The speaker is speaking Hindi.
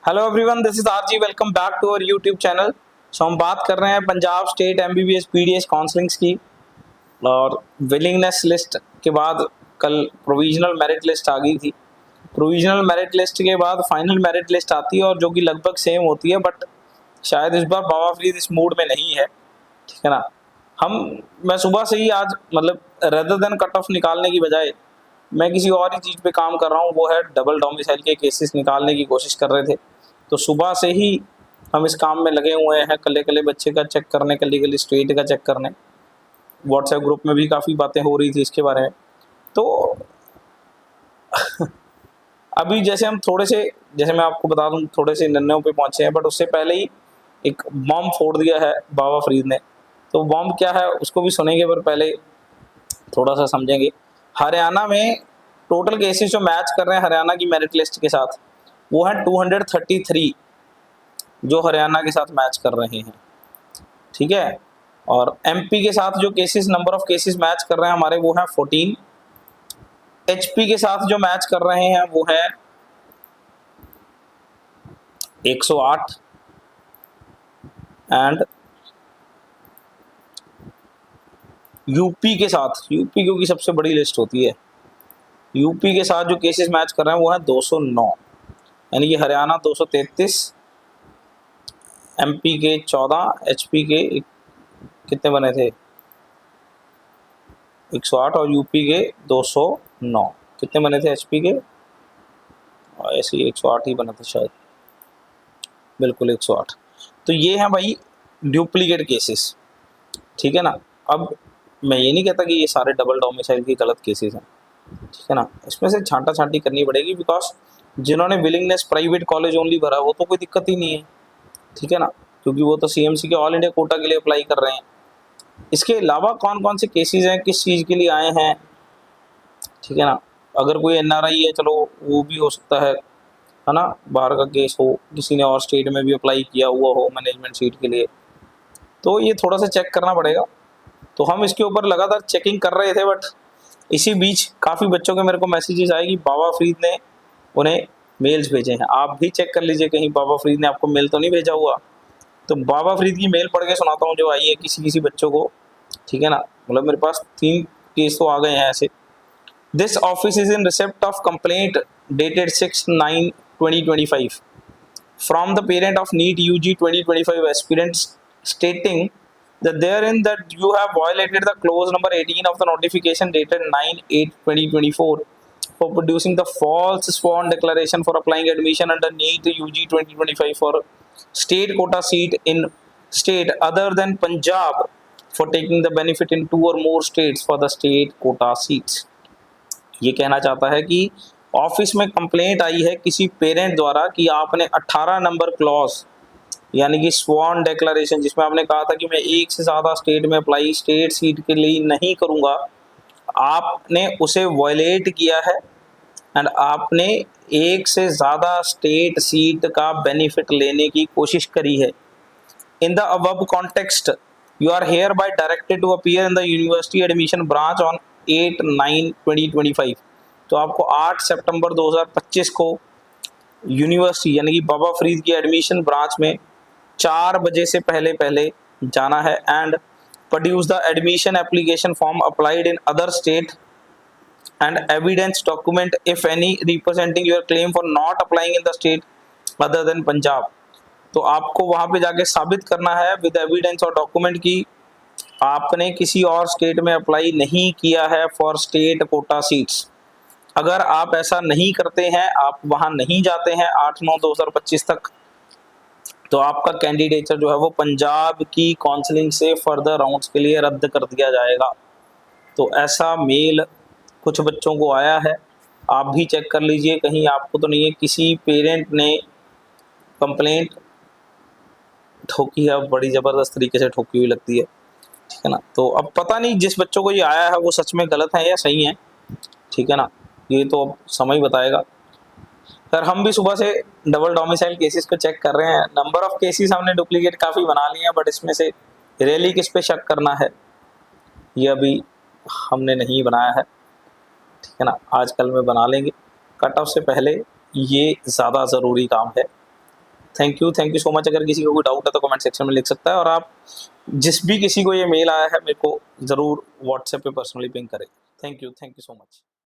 Hello everyone, this is RG. Welcome back to our YouTube channel. हम बात कर रहे हैं Punjab state MBBS PDS counsellings की। और विलिंगनेस लिस्ट के बाद कल प्रोविजनल मेरिट लिस्ट आ गई थी। प्रोविजनल मेरिट लिस्ट के बाद फाइनल मेरिट लिस्ट आती है, और जो कि लगभग सेम होती है, बट शायद इस बार बाबा फरीद इस मूड में नहीं है। ठीक है ना। मैं सुबह से ही आज रेदर देन कट ऑफ निकालने की बजाय मैं किसी और ही चीज़ पे काम कर रहा हूँ। वो है डबल डोमिसाइल के केसेस निकालने की कोशिश कर रहे थे। तो सुबह से ही हम इस काम में लगे हुए हैं, कल्ले कल्ले बच्चे का चेक करने, कल्ली कल्ली स्टेट का चेक करने। व्हाट्सएप ग्रुप में भी काफ़ी बातें हो रही थी इसके बारे में। तो अभी जैसे मैं आपको बता दूं, थोड़े से निर्णयों पे पहुंचे हैं, बट उससे पहले ही एक बॉम्ब फोड़ दिया है बाबा फरीद ने। तो बॉम्ब क्या है उसको भी सुनेंगे, पर पहले थोड़ा सा समझेंगे। हरियाणा में टोटल केसेस जो मैच कर रहे हैं हरियाणा की मेरिट लिस्ट के साथ, वो है 233 जो हरियाणा के साथ मैच कर रहे हैं। ठीक है। और एमपी के साथ जो cases, number of cases match कर रहे हैं हमारे, वो है 14। एचपी के साथ जो मैच कर रहे हैं वो है 108। एंड यूपी के साथ, यूपी क्योंकि सबसे बड़ी लिस्ट होती है, यूपी के साथ जो केसेस मैच कर रहे हैं वो है 209। यानी कि हरियाणा 233, एमपी के 14, एचपी के कितने बने थे 108, और यूपी के 209। कितने बने थे एचपी के? ऐसे ही 108 ही बना था शायद, बिल्कुल 108। तो ये है भाई डुप्लीकेट केसेस। ठीक है ना। अब मैं ये नहीं कहता कि ये सारे डबल डोमिसाइल के गलत केसेस हैं। ठीक है ना। इसमें से छांटा छांटी करनी पड़ेगी, बिकॉज जिन्होंने विलिंगनेस प्राइवेट कॉलेज ओनली भरा वो तो कोई दिक्कत ही नहीं है। ठीक है ना, क्योंकि वो तो सीएमसी के ऑल इंडिया कोटा के लिए अप्लाई कर रहे हैं। इसके अलावा कौन कौन से केसेस हैं, किस चीज़ के लिए आए हैं? ठीक है ना। अगर कोई एनआरआई है, चलो वो भी हो सकता है ना, बाहर का केस हो, किसी ने और स्टेट में भी अप्लाई किया हुआ हो मैनेजमेंट सीट के लिए, तो ये थोड़ा सा चेक करना पड़ेगा। तो हम इसके ऊपर लगातार चेकिंग कर रहे थे, बट इसी बीच काफ़ी बच्चों के मेरे को मैसेजेस आए कि बाबा फरीद ने उन्हें मेल्स भेजे हैं। आप भी चेक कर लीजिए कहीं बाबा फरीद ने आपको मेल तो नहीं भेजा हुआ। तो बाबा फरीद की मेल पढ़ के सुनाता हूँ जो आई है किसी किसी बच्चों को। ठीक है ना। मेरे पास 3 केस तो आ गए हैं ऐसे। This office is in receipt of complaint dated 6/9/2025 from the parent of NEET UG 2025 aspirants stating that therein that you have violated the clause number 18 of the notification dated 9/8/2024 for producing the false sworn declaration for applying admission under NEET UG 2025 for state quota seat in state other than Punjab for taking the benefit in 2 or more states for the state quota seats। ये कहना चाहता है कि ऑफिस में कंप्लेंट आई है किसी पेरेंट द्वारा कि आपने 18 नंबर क्लॉज, यानी कि स्वॉन डेक्लरेशन, जिसमें आपने कहा था कि मैं एक से ज़्यादा स्टेट में अप्लाई स्टेट सीट के लिए नहीं करूँगा, आपने उसे वायलेट किया है। एंड आपने एक से ज़्यादा स्टेट सीट का बेनिफिट लेने की कोशिश करी है। In the above context you are hereby directed to appear in the university admission branch on 8/9/2025। तो आपको 8 सितंबर 2025 को यूनिवर्सिटी यानी कि बाबा फरीद की एडमिशन ब्रांच में 4 बजे से पहले जाना है। And produce the admission application form applied in other state and evidence document if any representing your claim for not applying in the state other than Punjab. तो आपको वहाँ पे जाके साबित करना है विद एविडेंस और डॉक्यूमेंट की आपने किसी और स्टेट में अप्लाई नहीं किया है फॉर स्टेट कोटा सीट्स। अगर आप ऐसा नहीं करते हैं, आप वहां नहीं जाते हैं 8/9/2025 तक, तो आपका कैंडिडेचर जो है वो पंजाब की काउंसलिंग से फर्दर राउंड्स के लिए रद्द कर दिया जाएगा। तो ऐसा मेल कुछ बच्चों को आया है, आप भी चेक कर लीजिए कहीं आपको तो नहीं है। किसी पेरेंट ने कंप्लेंट ठोकी है, बड़ी ज़बरदस्त तरीके से ठोकी हुई लगती है। ठीक है ना। तो अब पता नहीं जिस बच्चों को ये आया है वो सच में गलत है या सही है। ठीक है ना, ये तो अब समय बताएगा। सर हम भी सुबह से डबल डोमिसाइल केसेस को चेक कर रहे हैं। नंबर ऑफ केसेस हमने डुप्लीकेट काफ़ी बना लिए हैं, बट इसमें से रियली किस पे शक करना है ये अभी हमने नहीं बनाया है। ठीक है ना, आजकल में बना लेंगे। कट ऑफ से पहले ये ज़्यादा ज़रूरी काम है। Thank you so much. अगर किसी को कोई डाउट है तो कमेंट सेक्शन में लिख सकता है, और आप जिस भी किसी को ये मेल आया है मेरे को ज़रूर व्हाट्सएप पे पर्सनली पिंग करें। Thank you so much.